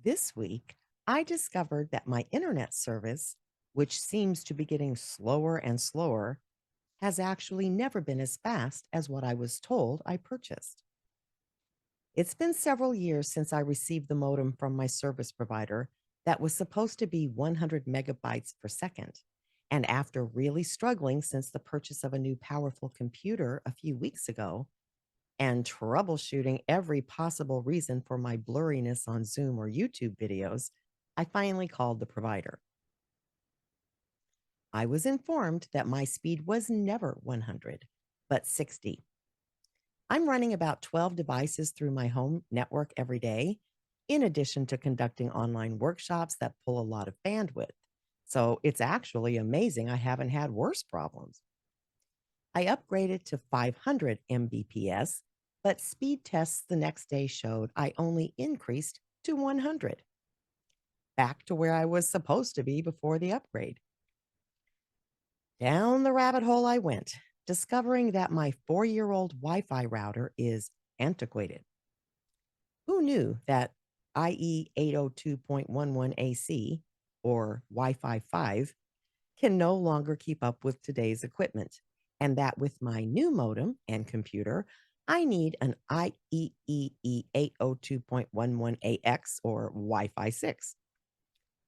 This week, I discovered that my internet service, which seems to be getting slower and slower, has actually never been as fast as what I was told I purchased. It's been several years since I received the modem from my service provider that was supposed to be 100 megabytes per second. And after really struggling since the purchase of a new powerful computer a few weeks ago, and troubleshooting every possible reason for my blurriness on Zoom or YouTube videos, I finally called the provider. I was informed that my speed was never 100, but 60. I'm running about 12 devices through my home network every day, in addition to conducting online workshops that pull a lot of bandwidth. So it's actually amazing I haven't had worse problems. I upgraded to 500 Mbps, but speed tests the next day showed I only increased to 100, back to where I was supposed to be before the upgrade. Down the rabbit hole I went, discovering that my 4-year-old Wi Fi router is antiquated. Who knew that IE 802.11 AC, or Wi Fi 5, can no longer keep up with today's equipment, and that with my new modem and computer, I need an IEEE 802.11AX or Wi Fi 6.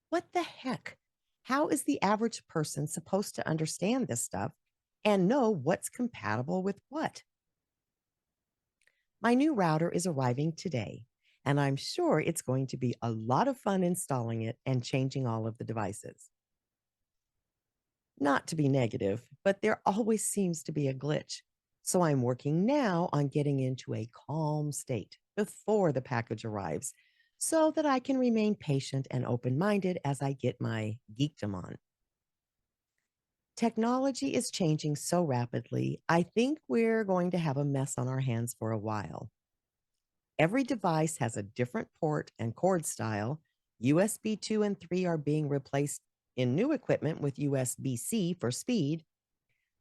What the heck? How is the average person supposed to understand this stuff and know what's compatible with what? My new router is arriving today, and I'm sure it's going to be a lot of fun installing it and changing all of the devices. Not to be negative, but there always seems to be a glitch. So I'm working now on getting into a calm state before the package arrives so that I can remain patient and open minded as I get my geekdom on. Technology is changing so rapidly, I think we're going to have a mess on our hands for a while. Every device has a different port and cord style. USB 2 and 3 are being replaced in new equipment with USB C for speed,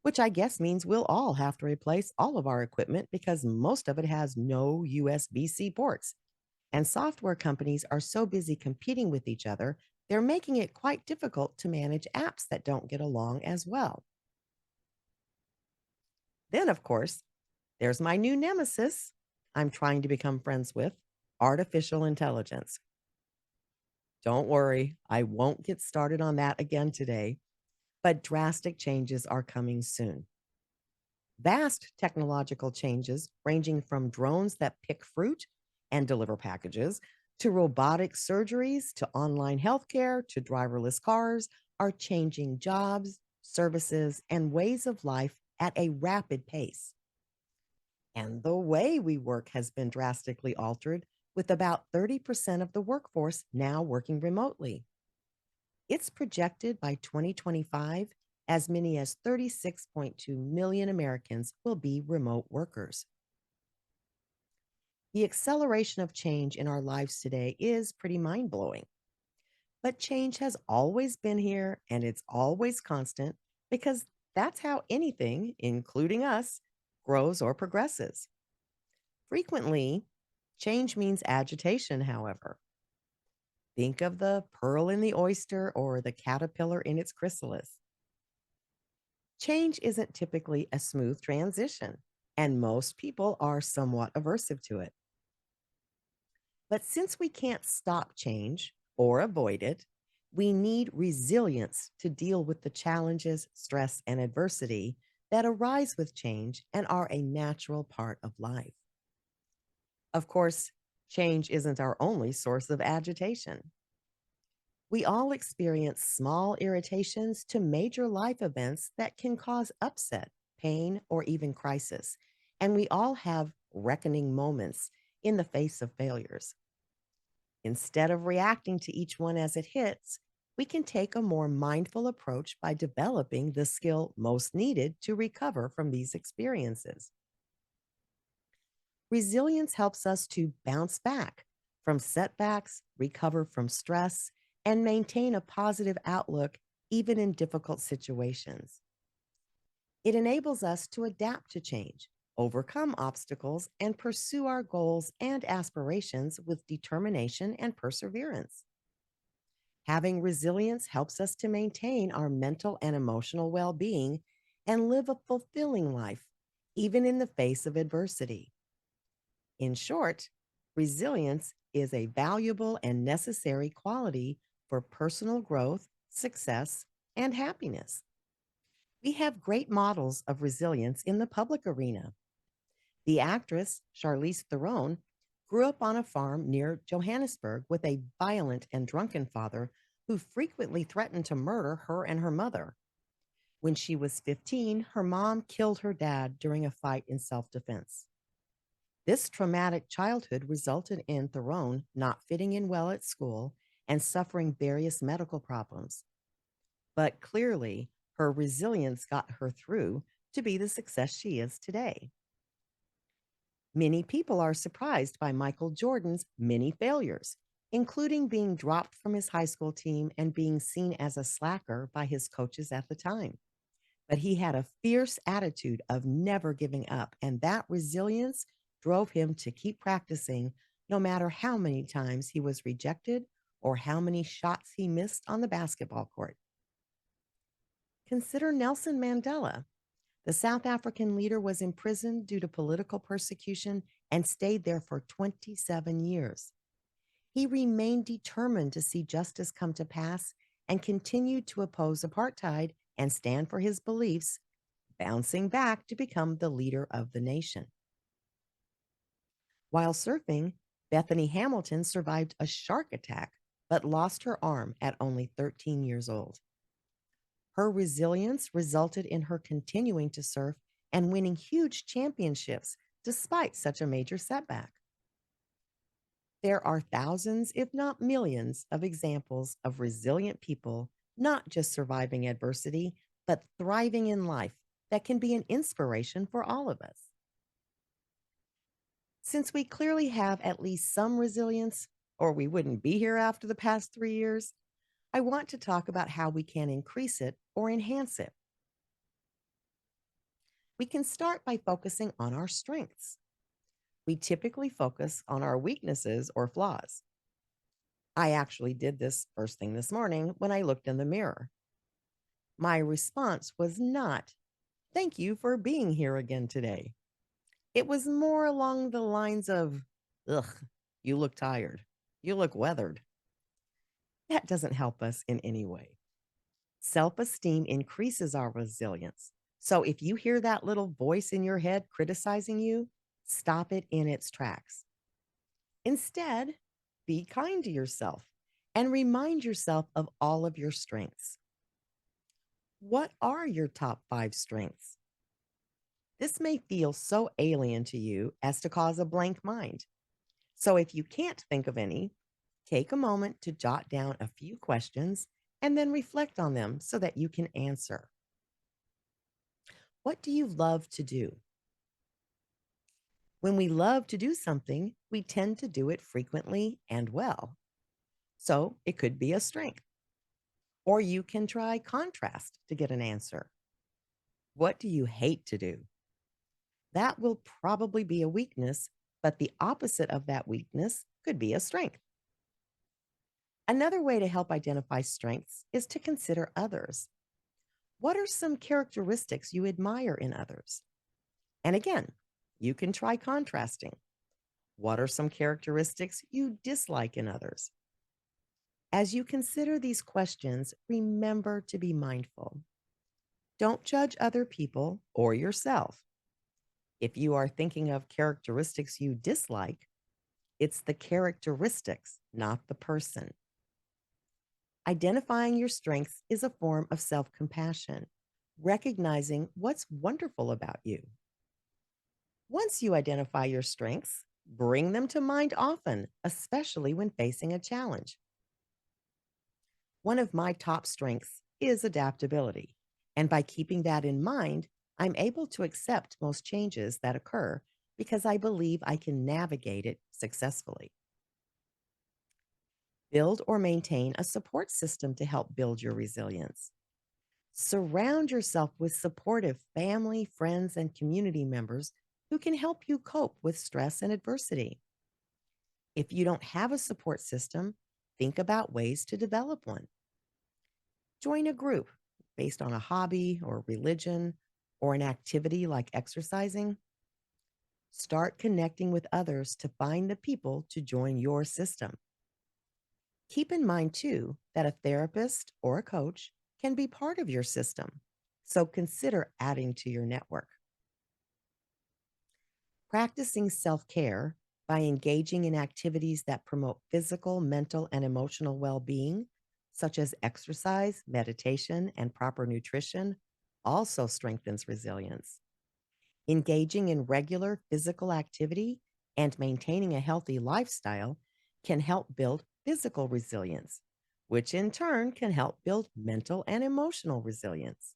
which I guess means we'll all have to replace all of our equipment because most of it has no USB C ports. And software companies are so busy competing with each other, they're making it quite difficult to manage apps that don't get along as well. Then, of course, there's my new nemesis I'm trying to become friends with, artificial intelligence. Don't worry, I won't get started on that again today, but drastic changes are coming soon. Vast technological changes, ranging from drones that pick fruit and deliver packages, to robotic surgeries, to online healthcare, to driverless cars, are changing jobs, services, and ways of life at a rapid pace. And the way we work has been drastically altered, with about 30% of the workforce now working remotely. It's projected by 2025 as many as 36.2 million Americans will be remote workers. The acceleration of change in our lives today is pretty mind blowing, but change has always been here and it's always constant because that's how anything, including us, grows or progresses. Frequently, change means agitation, however. Think of the pearl in the oyster or the caterpillar in its chrysalis. Change isn't typically a smooth transition, and most people are somewhat aversive to it. But since we can't stop change or avoid it, we need resilience to deal with the challenges, stress, and adversity that arise with change and are a natural part of life. Of course, change isn't our only source of agitation. We all experience small irritations to major life events that can cause upset, pain, or even crisis. And we all have reckoning moments in the face of failures. Instead of reacting to each one as it hits, we can take a more mindful approach by developing the skill most needed to recover from these experiences. Resilience helps us to bounce back from setbacks, recover from stress, and maintain a positive outlook even in difficult situations. It enables us to adapt to change, overcome obstacles, and pursue our goals and aspirations with determination and perseverance. Having resilience helps us to maintain our mental and emotional well being and live a fulfilling life, even in the face of adversity. In short, resilience is a valuable and necessary quality for personal growth, success, and happiness. We have great models of resilience in the public arena. The actress, Charlize Theron, grew up on a farm near Johannesburg with a violent and drunken father who frequently threatened to murder her and her mother. When she was 15, her mom killed her dad during a fight in self defense. This traumatic childhood resulted in Theron not fitting in well at school and suffering various medical problems. But clearly, her resilience got her through to be the success she is today. Many people are surprised by Michael Jordan's many failures, including being dropped from his high school team and being seen as a slacker by his coaches at the time. But he had a fierce attitude of never giving up, and that resilience drove him to keep practicing no matter how many times he was rejected or how many shots he missed on the basketball court. Consider Nelson Mandela. The South African leader was imprisoned due to political persecution and stayed there for 27 years. He remained determined to see justice come to pass and continued to oppose apartheid and stand for his beliefs, bouncing back to become the leader of the nation. While surfing, Bethany Hamilton survived a shark attack but lost her arm at only 13 years old. Her resilience resulted in her continuing to surf and winning huge championships despite such a major setback. There are thousands, if not millions, of examples of resilient people not just surviving adversity, but thriving in life that can be an inspiration for all of us. Since we clearly have at least some resilience, or we wouldn't be here after the past 3 years, I want to talk about how we can increase it or enhance it. We can start by focusing on our strengths. We typically focus on our weaknesses or flaws. I actually did this first thing this morning when I looked in the mirror. My response was not, "Thank you for being here again today." It was more along the lines of, "Ugh, you look tired. You look weathered." That doesn't help us in any way. Self esteem increases our resilience. So if you hear that little voice in your head criticizing you, stop it in its tracks. Instead, be kind to yourself and remind yourself of all of your strengths. What are your top 5 strengths? This may feel so alien to you as to cause a blank mind. So if you can't think of any, take a moment to jot down a few questions and then reflect on them so that you can answer. What do you love to do? When we love to do something, we tend to do it frequently and well. So it could be a strength. Or you can try contrast to get an answer. What do you hate to do? That will probably be a weakness, but the opposite of that weakness could be a strength. Another way to help identify strengths is to consider others. What are some characteristics you admire in others? And again, you can try contrasting. What are some characteristics you dislike in others? As you consider these questions, remember to be mindful. Don't judge other people or yourself. If you are thinking of characteristics you dislike, it's the characteristics, not the person. Identifying your strengths is a form of self compassion, recognizing what's wonderful about you. Once you identify your strengths, bring them to mind often, especially when facing a challenge. One of my top strengths is adaptability. And by keeping that in mind, I'm able to accept most changes that occur because I believe I can navigate it successfully. Build or maintain a support system to help build your resilience. Surround yourself with supportive family, friends, and community members who can help you cope with stress and adversity. If you don't have a support system, think about ways to develop one. Join a group based on a hobby or religion or an activity like exercising. Start connecting with others to find the people to join your system. Keep in mind, too, that a therapist or a coach can be part of your system. So consider adding to your network. Practicing self care by engaging in activities that promote physical, mental, and emotional well being, such as exercise, meditation, and proper nutrition, also strengthens resilience. Engaging in regular physical activity and maintaining a healthy lifestyle can help build physical resilience, which in turn can help build mental and emotional resilience.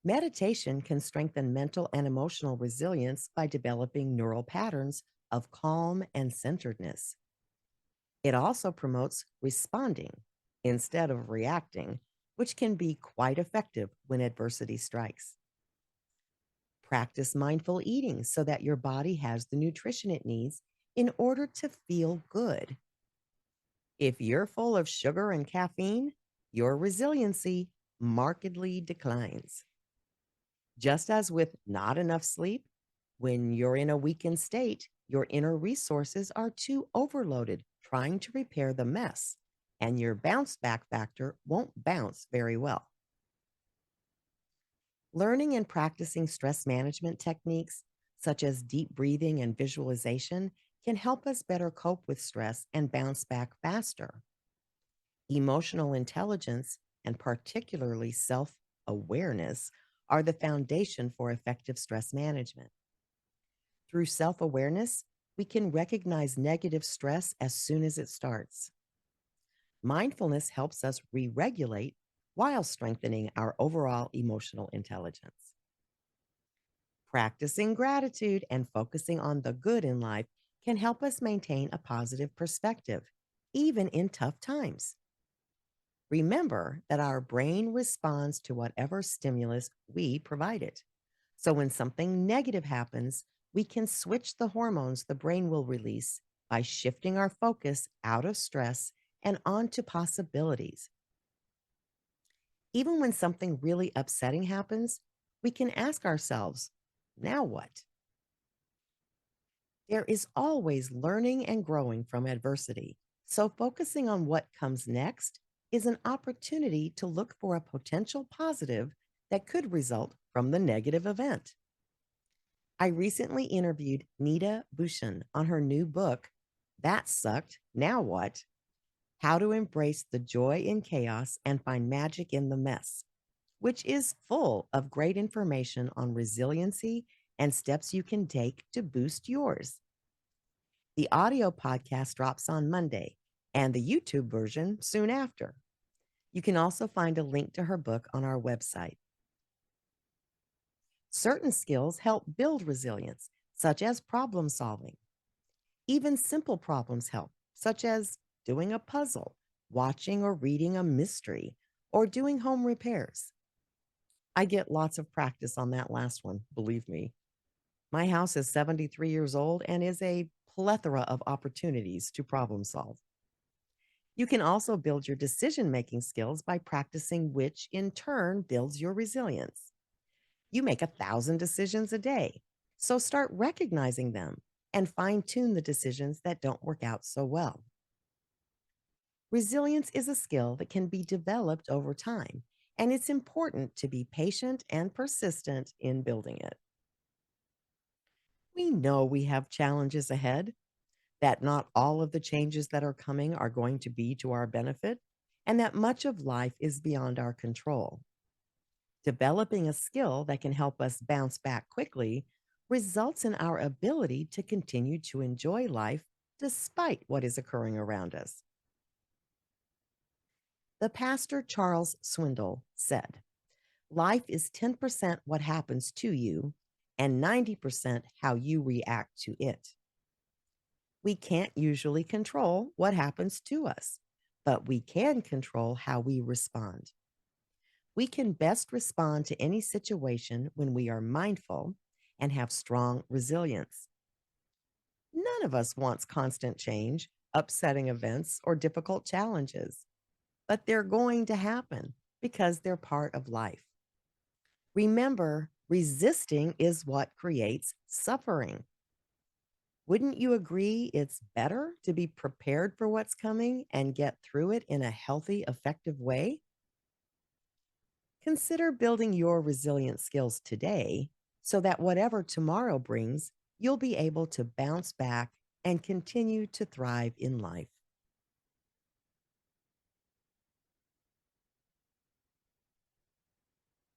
Meditation can strengthen mental and emotional resilience by developing neural patterns of calm and centeredness. It also promotes responding instead of reacting, which can be quite effective when adversity strikes. Practice mindful eating so that your body has the nutrition it needs in order to feel good. If you're full of sugar and caffeine, your resiliency markedly declines. Just as with not enough sleep, when you're in a weakened state, your inner resources are too overloaded trying to repair the mess, and your bounce back factor won't bounce very well. Learning and practicing stress management techniques, such as deep breathing and visualization, can help us better cope with stress and bounce back faster. Emotional intelligence, and particularly self awareness, are the foundation for effective stress management. Through self awareness, we can recognize negative stress as soon as it starts. Mindfulness helps us re regulate while strengthening our overall emotional intelligence. Practicing gratitude and focusing on the good in life can help us maintain a positive perspective, even in tough times. Remember that our brain responds to whatever stimulus we provide it. So when something negative happens, we can switch the hormones the brain will release by shifting our focus out of stress and onto possibilities. Even when something really upsetting happens, we can ask ourselves, now what? There is always learning and growing from adversity. So, focusing on what comes next is an opportunity to look for a potential positive that could result from the negative event. I recently interviewed Nita Bhushan on her new book, That Sucked, Now What? How to Embrace the Joy in Chaos and Find Magic in the Mess, which is full of great information on resiliency and steps you can take to boost yours. The audio podcast drops on Monday and the YouTube version soon after. You can also find a link to her book on our website. Certain skills help build resilience, such as problem solving. Even simple problems help, such as doing a puzzle, watching or reading a mystery, or doing home repairs. I get lots of practice on that last one, believe me. My house is 73 years old and is a plethora of opportunities to problem solve. You can also build your decision making skills by practicing, which in turn builds your resilience. You make 1,000 decisions a day, so start recognizing them and fine tune the decisions that don't work out so well. Resilience is a skill that can be developed over time, and it's important to be patient and persistent in building it. We know we have challenges ahead, that not all of the changes that are coming are going to be to our benefit, and that much of life is beyond our control. Developing a skill that can help us bounce back quickly results in our ability to continue to enjoy life despite what is occurring around us. The pastor Charles Swindoll said, life is 10% what happens to you and 90% how you react to it. We can't usually control what happens to us, but we can control how we respond. We can best respond to any situation when we are mindful and have strong resilience. None of us wants constant change, upsetting events, or difficult challenges, but they're going to happen because they're part of life. Remember, resisting is what creates suffering. Wouldn't you agree it's better to be prepared for what's coming and get through it in a healthy, effective way? Consider building your resilient skills today so that whatever tomorrow brings, you'll be able to bounce back and continue to thrive in life.